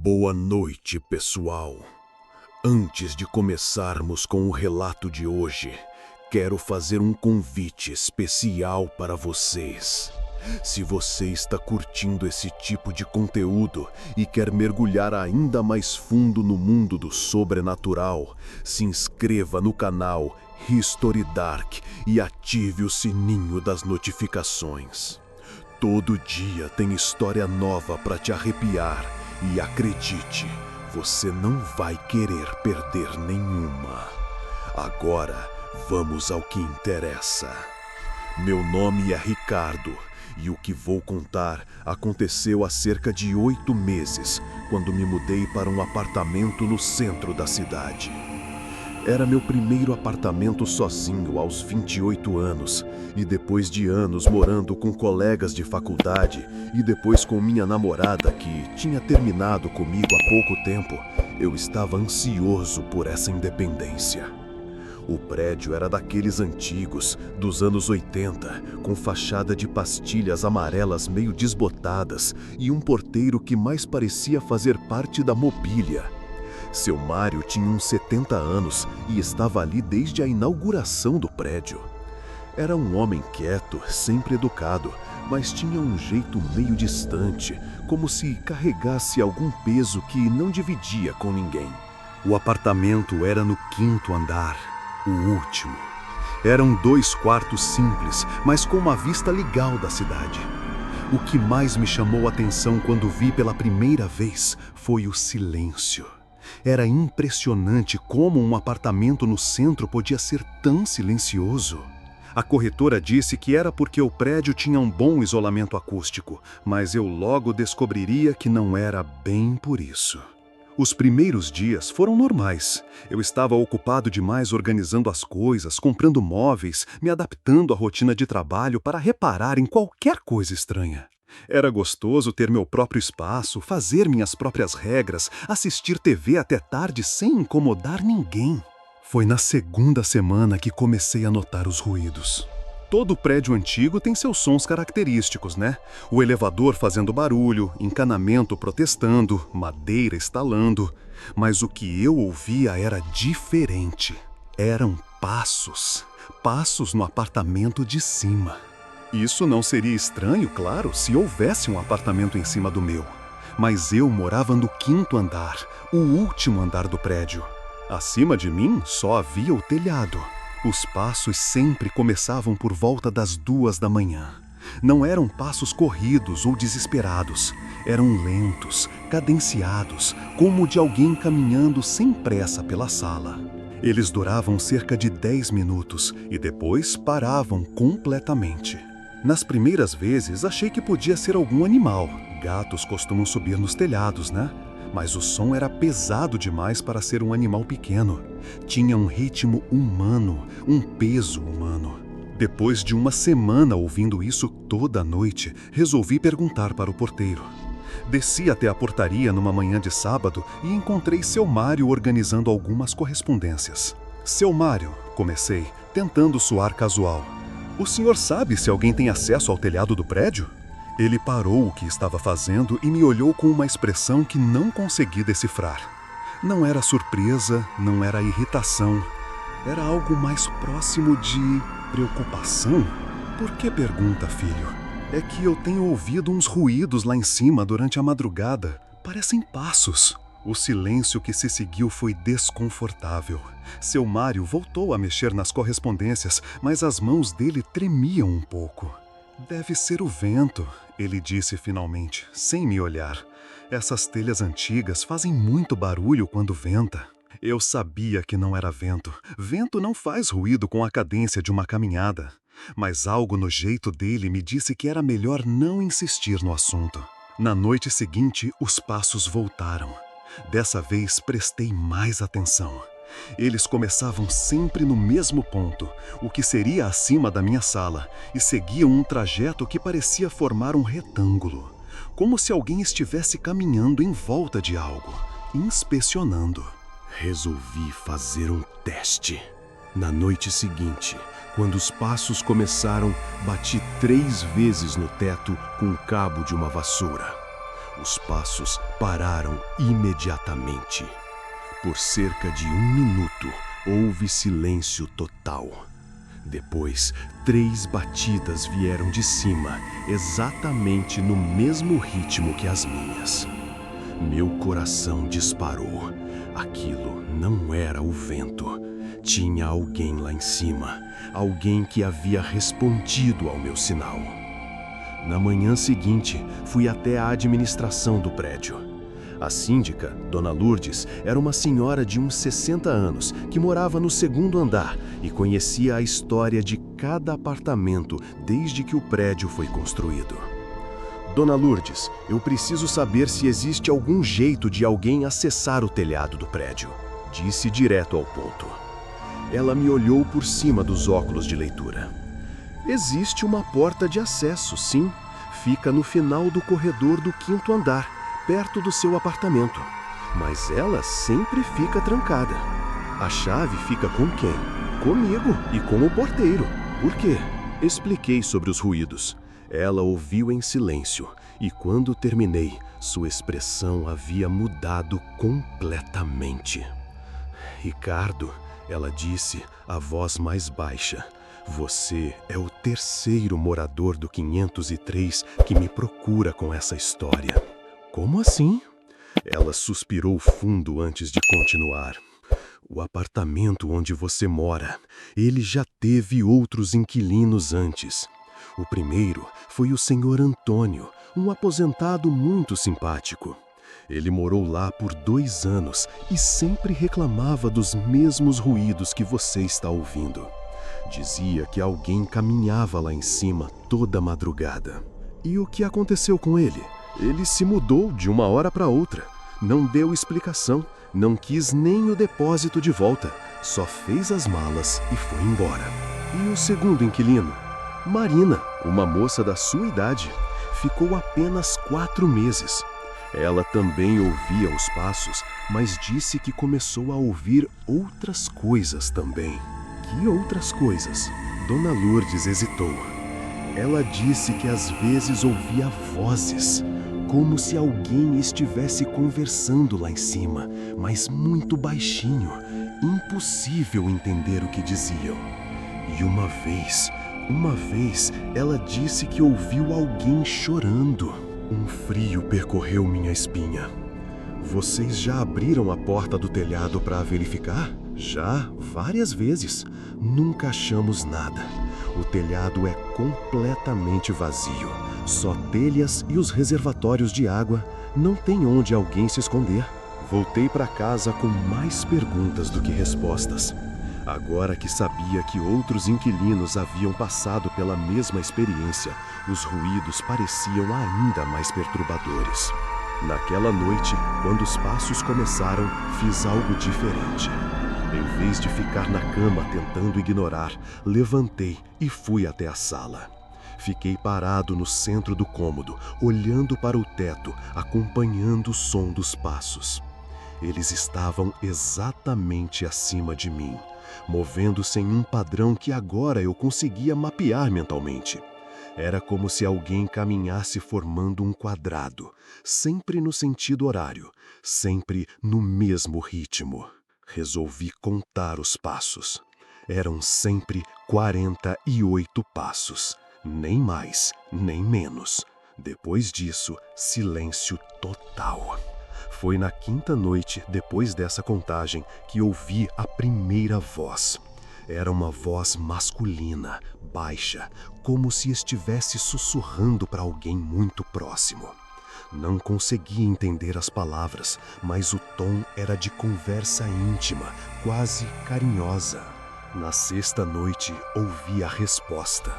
Boa noite, pessoal. Antes de começarmos com o relato de hoje, quero fazer um convite especial para vocês. Se você está curtindo esse tipo de conteúdo e quer mergulhar ainda mais fundo no mundo do sobrenatural, se inscreva no canal History Dark e ative o sininho das notificações. Todo dia tem história nova para te arrepiar e acredite, você não vai querer perder nenhuma. Agora, vamos ao que interessa. Meu nome é Ricardo e o que vou contar aconteceu há cerca de 8 meses, quando me mudei para um apartamento no centro da cidade. Era meu primeiro apartamento sozinho aos 28 anos, e depois de anos morando com colegas de faculdade e depois com minha namorada que tinha terminado comigo há pouco tempo, eu estava ansioso por essa independência. O prédio era daqueles antigos, dos anos 80, com fachada de pastilhas amarelas meio desbotadas e um porteiro que mais parecia fazer parte da mobília. Seu Mário tinha uns 70 anos e estava ali desde a inauguração do prédio. Era um homem quieto, sempre educado, mas tinha um jeito meio distante, como se carregasse algum peso que não dividia com ninguém. O apartamento era no 5º andar, o último. Eram 2 quartos simples, mas com uma vista legal da cidade. O que mais me chamou a atenção quando vi pela primeira vez foi o silêncio. Era impressionante como um apartamento no centro podia ser tão silencioso. A corretora disse que era porque o prédio tinha um bom isolamento acústico, mas eu logo descobriria que não era bem por isso. Os primeiros dias foram normais. Eu estava ocupado demais organizando as coisas, comprando móveis, me adaptando à rotina de trabalho para reparar em qualquer coisa estranha. Era gostoso ter meu próprio espaço, fazer minhas próprias regras, assistir TV até tarde sem incomodar ninguém. Foi na 2ª semana que comecei a notar os ruídos. Todo prédio antigo tem seus sons característicos, né? O elevador fazendo barulho, encanamento protestando, madeira estalando. Mas o que eu ouvia era diferente. Eram passos. Passos no apartamento de cima. Isso não seria estranho, claro, se houvesse um apartamento em cima do meu. Mas eu morava no 5º andar, o último andar do prédio. Acima de mim só havia o telhado. Os passos sempre começavam por volta das 2 da manhã. Não eram passos corridos ou desesperados. Eram lentos, cadenciados, como de alguém caminhando sem pressa pela sala. Eles duravam cerca de 10 minutos e depois paravam completamente. Nas primeiras vezes, achei que podia ser algum animal. Gatos costumam subir nos telhados, né? Mas o som era pesado demais para ser um animal pequeno. Tinha um ritmo humano, um peso humano. Depois de uma semana ouvindo isso toda noite, resolvi perguntar para o porteiro. Desci até a portaria numa manhã de sábado e encontrei seu Mário organizando algumas correspondências. Seu Mário, comecei, tentando soar casual. O senhor sabe se alguém tem acesso ao telhado do prédio? Ele parou o que estava fazendo e me olhou com uma expressão que não consegui decifrar. Não era surpresa, não era irritação. Era algo mais próximo de preocupação? Por que pergunta, filho? É que eu tenho ouvido uns ruídos lá em cima durante a madrugada. Parecem passos. O silêncio que se seguiu foi desconfortável. Seu Mário voltou a mexer nas correspondências, mas as mãos dele tremiam um pouco. Deve ser o vento, ele disse finalmente, sem me olhar. Essas telhas antigas fazem muito barulho quando venta. Eu sabia que não era vento. Vento não faz ruído com a cadência de uma caminhada. Mas algo no jeito dele me disse que era melhor não insistir no assunto. Na noite seguinte, os passos voltaram. Dessa vez prestei mais atenção. Eles começavam sempre no mesmo ponto, o que seria acima da minha sala, e seguiam um trajeto que parecia formar um retângulo, como se alguém estivesse caminhando em volta de algo, inspecionando. Resolvi fazer um teste. Na noite seguinte, quando os passos começaram, bati 3 vezes no teto com o cabo de uma vassoura. Os passos pararam imediatamente. Por cerca de 1 minuto, houve silêncio total. Depois, 3 batidas vieram de cima, exatamente no mesmo ritmo que as minhas. Meu coração disparou. Aquilo não era o vento. Tinha alguém lá em cima, alguém que havia respondido ao meu sinal. Na manhã seguinte, fui até a administração do prédio. A síndica, Dona Lourdes, era uma senhora de uns 60 anos que morava no 2º andar e conhecia a história de cada apartamento desde que o prédio foi construído. Dona Lourdes, eu preciso saber se existe algum jeito de alguém acessar o telhado do prédio, disse direto ao ponto. Ela me olhou por cima dos óculos de leitura. Existe uma porta de acesso, sim. Fica no final do corredor do 5º andar, perto do seu apartamento. Mas ela sempre fica trancada. A chave fica com quem? Comigo e com o porteiro. Por quê? Expliquei sobre os ruídos. Ela ouviu em silêncio e quando terminei, sua expressão havia mudado completamente. Ricardo, ela disse, a voz mais baixa, você é o 3º morador do 503 que me procura com essa história. Como assim? Ela suspirou fundo antes de continuar. O apartamento onde você mora, ele já teve outros inquilinos antes. O primeiro foi o senhor Antônio, um aposentado muito simpático. Ele morou lá por 2 anos e sempre reclamava dos mesmos ruídos que você está ouvindo. Dizia que alguém caminhava lá em cima toda madrugada. E o que aconteceu com ele? Ele se mudou de uma hora para outra. Não deu explicação, não quis nem o depósito de volta. Só fez as malas e foi embora. E o segundo inquilino? Marina, uma moça da sua idade. Ficou apenas 4 meses. Ela também ouvia os passos, mas disse que começou a ouvir outras coisas também. Que outras coisas? Dona Lourdes hesitou. Ela disse que às vezes ouvia vozes, como se alguém estivesse conversando lá em cima, mas muito baixinho, impossível entender o que diziam. E uma vez, ela disse que ouviu alguém chorando. Um frio percorreu minha espinha. Vocês já abriram a porta do telhado para verificar? Já, várias vezes. Nunca achamos nada. O telhado é completamente vazio. Só telhas e os reservatórios de água. Não tem onde alguém se esconder. Voltei para casa com mais perguntas do que respostas. Agora que sabia que outros inquilinos haviam passado pela mesma experiência, os ruídos pareciam ainda mais perturbadores. Naquela noite, quando os passos começaram, fiz algo diferente. Em vez de ficar na cama tentando ignorar, levantei e fui até a sala. Fiquei parado no centro do cômodo, olhando para o teto, acompanhando o som dos passos. Eles estavam exatamente acima de mim, movendo-se em um padrão que agora eu conseguia mapear mentalmente. Era como se alguém caminhasse formando um quadrado, sempre no sentido horário, sempre no mesmo ritmo. Resolvi contar os passos. Eram sempre 48 passos, nem mais, nem menos. Depois disso, silêncio total. Foi na 5ª noite, depois dessa contagem, que ouvi a primeira voz. Era uma voz masculina, baixa, como se estivesse sussurrando para alguém muito próximo. Não conseguia entender as palavras, mas o tom era de conversa íntima, quase carinhosa. Na 6ª noite, ouvi a resposta.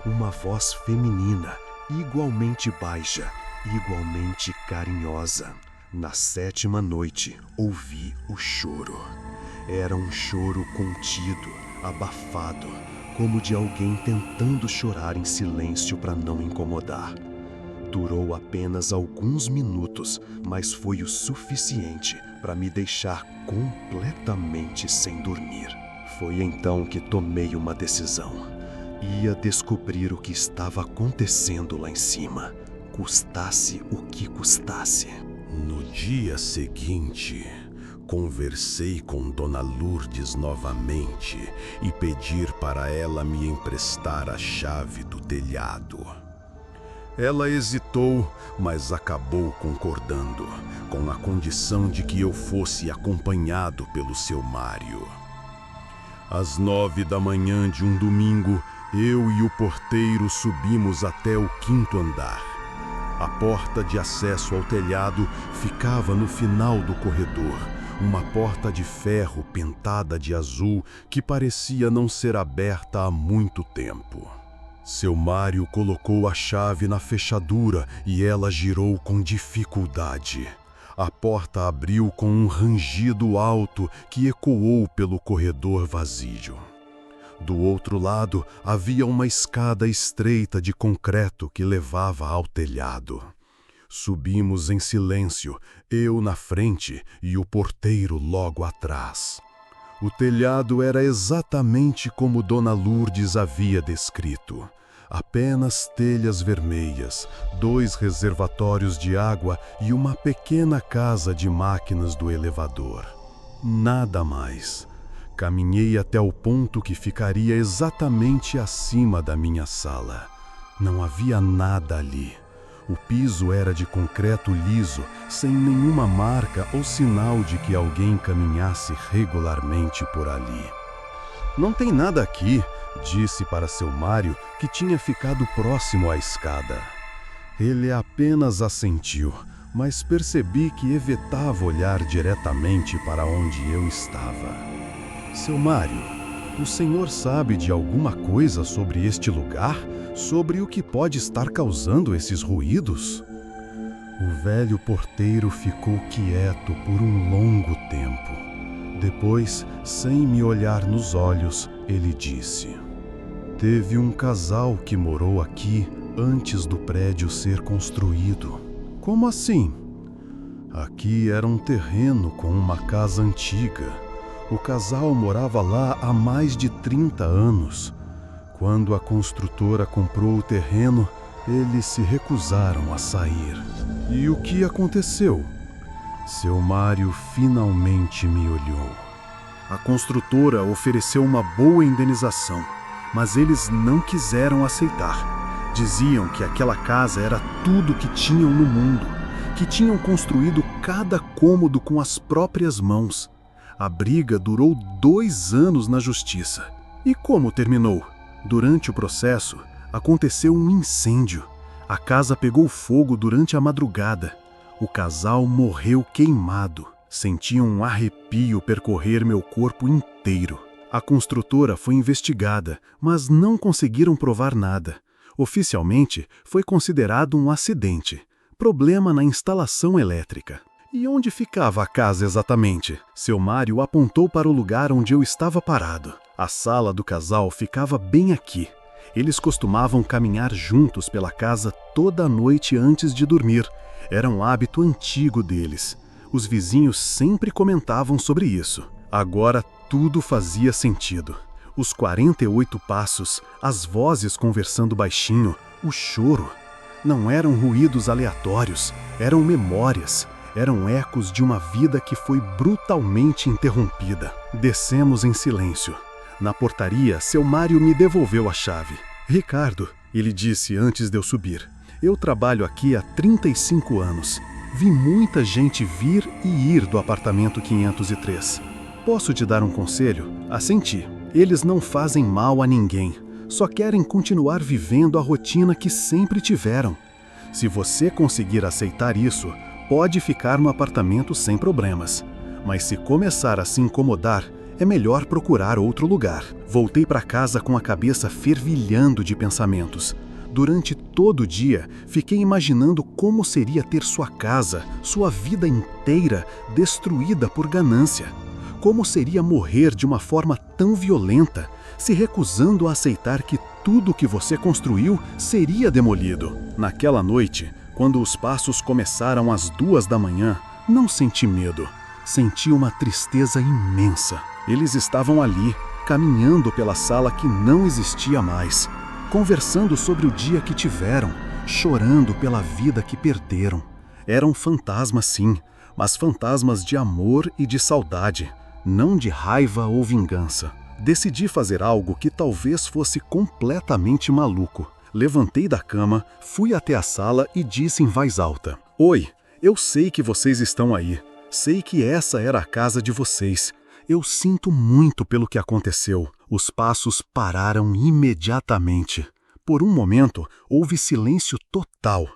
Uma voz feminina, igualmente baixa, igualmente carinhosa. Na 7ª noite, ouvi o choro. Era um choro contido, abafado, como de alguém tentando chorar em silêncio para não incomodar. Durou apenas alguns minutos, mas foi o suficiente para me deixar completamente sem dormir. Foi então que tomei uma decisão. Ia descobrir o que estava acontecendo lá em cima. custasse o que custasse. No dia seguinte, conversei com Dona Lourdes novamente e pedi para ela me emprestar a chave do telhado. Ela hesitou, mas acabou concordando, com a condição de que eu fosse acompanhado pelo seu Mário. Às 9 da manhã de um domingo, eu e o porteiro subimos até o 5º andar. A porta de acesso ao telhado ficava no final do corredor, uma porta de ferro pintada de azul que parecia não ser aberta há muito tempo. Seu Mário colocou a chave na fechadura e ela girou com dificuldade. A porta abriu com um rangido alto que ecoou pelo corredor vazio. Do outro lado, havia uma escada estreita de concreto que levava ao telhado. Subimos em silêncio, eu na frente e o porteiro logo atrás. O telhado era exatamente como Dona Lourdes havia descrito. Apenas telhas vermelhas, 2 reservatórios de água e uma pequena casa de máquinas do elevador. Nada mais. Caminhei até o ponto que ficaria exatamente acima da minha sala. Não havia nada ali. O piso era de concreto liso, sem nenhuma marca ou sinal de que alguém caminhasse regularmente por ali. "Não tem nada aqui", disse para seu Mário, que tinha ficado próximo à escada. Ele apenas assentiu, mas percebi que evitava olhar diretamente para onde eu estava. "Seu Mário, o senhor sabe de alguma coisa sobre este lugar? Sobre o que pode estar causando esses ruídos?" O velho porteiro ficou quieto por um longo tempo. Depois, sem me olhar nos olhos, ele disse: "Teve um casal que morou aqui antes do prédio ser construído." "Como assim?" "Aqui era um terreno com uma casa antiga. O casal morava lá há mais de 30 anos. Quando a construtora comprou o terreno, eles se recusaram a sair." "E o que aconteceu?" Seu Mário finalmente me olhou. "A construtora ofereceu uma boa indenização, mas eles não quiseram aceitar. Diziam que aquela casa era tudo que tinham no mundo, que tinham construído cada cômodo com as próprias mãos. A briga durou 2 anos na justiça. E como terminou? Durante o processo, aconteceu um incêndio. A casa pegou fogo durante a madrugada. O casal morreu queimado. Senti um arrepio percorrer meu corpo inteiro. A construtora foi investigada, mas não conseguiram provar nada. Oficialmente, foi considerado um acidente. Problema na instalação elétrica. E onde ficava a casa exatamente? Seu Mário apontou para o lugar onde eu estava parado. A sala do casal ficava bem aqui. Eles costumavam caminhar juntos pela casa toda a noite antes de dormir. Era um hábito antigo deles. Os vizinhos sempre comentavam sobre isso. Agora tudo fazia sentido. Os 48 passos, as vozes conversando baixinho, o choro. Não eram ruídos aleatórios, eram memórias. Eram ecos de uma vida que foi brutalmente interrompida. Descemos em silêncio. Na portaria, seu Mário me devolveu a chave. "Ricardo", ele disse antes de eu subir, "eu trabalho aqui há 35 anos. Vi muita gente vir e ir do apartamento 503. Posso te dar um conselho?" Assenti. "Eles não fazem mal a ninguém. Só querem continuar vivendo a rotina que sempre tiveram. Se você conseguir aceitar isso, pode ficar no apartamento sem problemas. Mas se começar a se incomodar, é melhor procurar outro lugar." Voltei para casa com a cabeça fervilhando de pensamentos. Durante todo o dia, fiquei imaginando como seria ter sua casa, sua vida inteira, destruída por ganância. Como seria morrer de uma forma tão violenta, se recusando a aceitar que tudo que você construiu seria demolido. Naquela noite, quando os passos começaram às 2 da manhã, não senti medo. Senti uma tristeza imensa. Eles estavam ali, caminhando pela sala que não existia mais, conversando sobre o dia que tiveram, chorando pela vida que perderam. Eram fantasmas, sim, mas fantasmas de amor e de saudade, não de raiva ou vingança. Decidi fazer algo que talvez fosse completamente maluco. Levantei da cama, fui até a sala e disse em voz alta: "Oi, eu sei que vocês estão aí. Sei que essa era a casa de vocês. Eu sinto muito pelo que aconteceu." Os passos pararam imediatamente. Por um momento, houve silêncio total.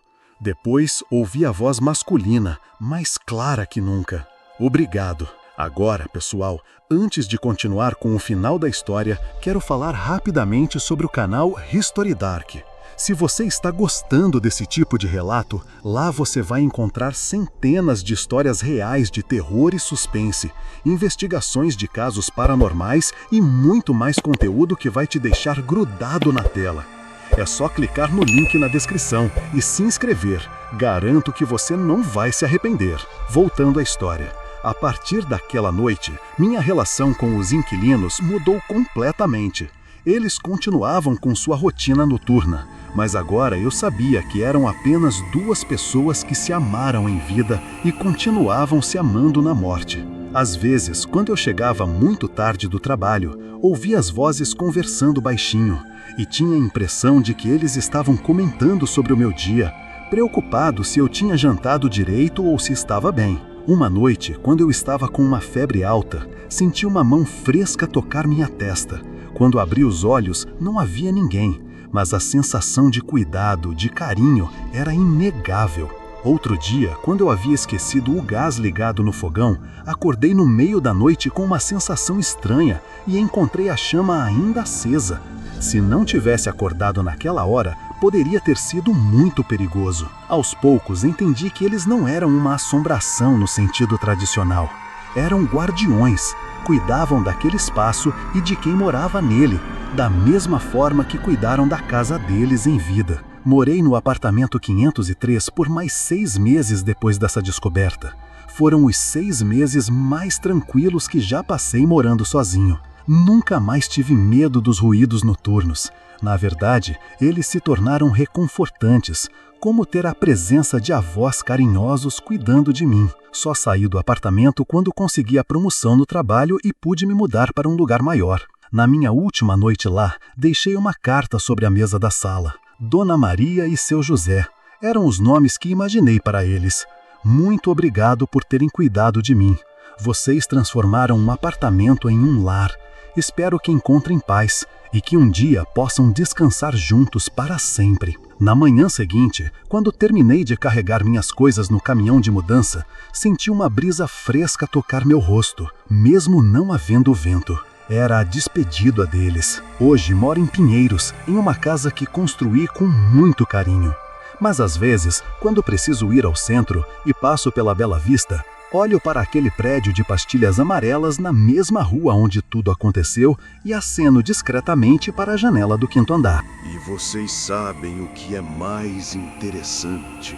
Depois, ouvi a voz masculina, mais clara que nunca: "Obrigado." Agora, pessoal, antes de continuar com o final da história, quero falar rapidamente sobre o canal History Dark. Se você está gostando desse tipo de relato, lá você vai encontrar centenas de histórias reais de terror e suspense, investigações de casos paranormais e muito mais conteúdo que vai te deixar grudado na tela. É só clicar no link na descrição e se inscrever. Garanto que você não vai se arrepender. Voltando à história. A partir daquela noite, minha relação com os inquilinos mudou completamente. Eles continuavam com sua rotina noturna, mas agora eu sabia que eram apenas duas pessoas que se amaram em vida e continuavam se amando na morte. Às vezes, quando eu chegava muito tarde do trabalho, ouvia as vozes conversando baixinho e tinha a impressão de que eles estavam comentando sobre o meu dia, preocupados se eu tinha jantado direito ou se estava bem. Uma noite, quando eu estava com uma febre alta, senti uma mão fresca tocar minha testa. Quando abri os olhos, não havia ninguém, mas a sensação de cuidado, de carinho, era inegável. Outro dia, quando eu havia esquecido o gás ligado no fogão, acordei no meio da noite com uma sensação estranha e encontrei a chama ainda acesa. Se não tivesse acordado naquela hora, poderia ter sido muito perigoso. Aos poucos, entendi que eles não eram uma assombração no sentido tradicional. Eram guardiões, cuidavam daquele espaço e de quem morava nele, da mesma forma que cuidaram da casa deles em vida. Morei no apartamento 503 por mais 6 meses depois dessa descoberta. Foram os 6 meses mais tranquilos que já passei morando sozinho. Nunca mais tive medo dos ruídos noturnos. Na verdade, eles se tornaram reconfortantes, como ter a presença de avós carinhosos cuidando de mim. Só saí do apartamento quando consegui a promoção no trabalho e pude me mudar para um lugar maior. Na minha última noite lá, deixei uma carta sobre a mesa da sala. Dona Maria e seu José eram os nomes que imaginei para eles. Muito obrigado por terem cuidado de mim. Vocês transformaram um apartamento em um lar. Espero que encontrem paz e que um dia possam descansar juntos para sempre. Na manhã seguinte, quando terminei de carregar minhas coisas no caminhão de mudança, senti uma brisa fresca tocar meu rosto, mesmo não havendo vento. Era a despedida deles. Hoje moro em Pinheiros, em uma casa que construí com muito carinho. Mas às vezes, quando preciso ir ao centro e passo pela Bela Vista, olho para aquele prédio de pastilhas amarelas na mesma rua onde tudo aconteceu e aceno discretamente para a janela do 5º andar. E vocês sabem o que é mais interessante?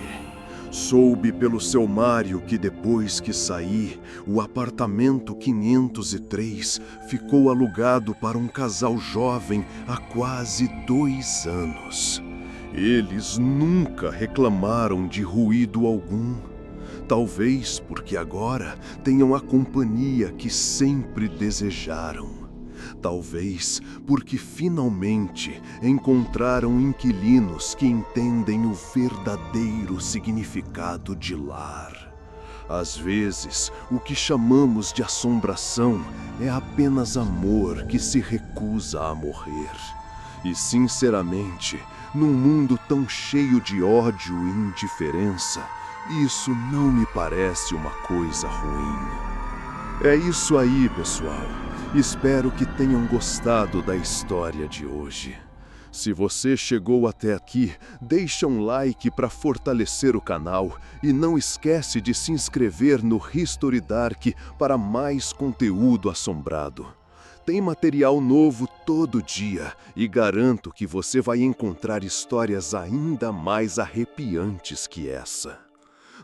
Soube pelo seu Mário que depois que saí, o apartamento 503 ficou alugado para um casal jovem há quase 2 anos. Eles nunca reclamaram de ruído algum. Talvez porque agora tenham a companhia que sempre desejaram. Talvez porque finalmente encontraram inquilinos que entendem o verdadeiro significado de lar. Às vezes, o que chamamos de assombração é apenas amor que se recusa a morrer. E sinceramente, num mundo tão cheio de ódio e indiferença, isso não me parece uma coisa ruim. É isso aí, pessoal. Espero que tenham gostado da história de hoje. Se você chegou até aqui, deixa um like para fortalecer o canal e não esquece de se inscrever no History Dark para mais conteúdo assombrado. Tem material novo todo dia e garanto que você vai encontrar histórias ainda mais arrepiantes que essa.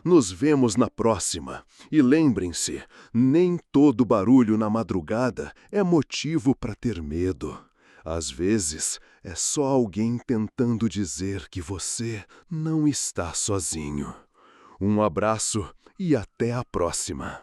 Nos vemos na próxima. E lembrem-se, nem todo barulho na madrugada é motivo para ter medo. Às vezes, É só alguém tentando dizer que você não está sozinho. Um abraço e até a próxima.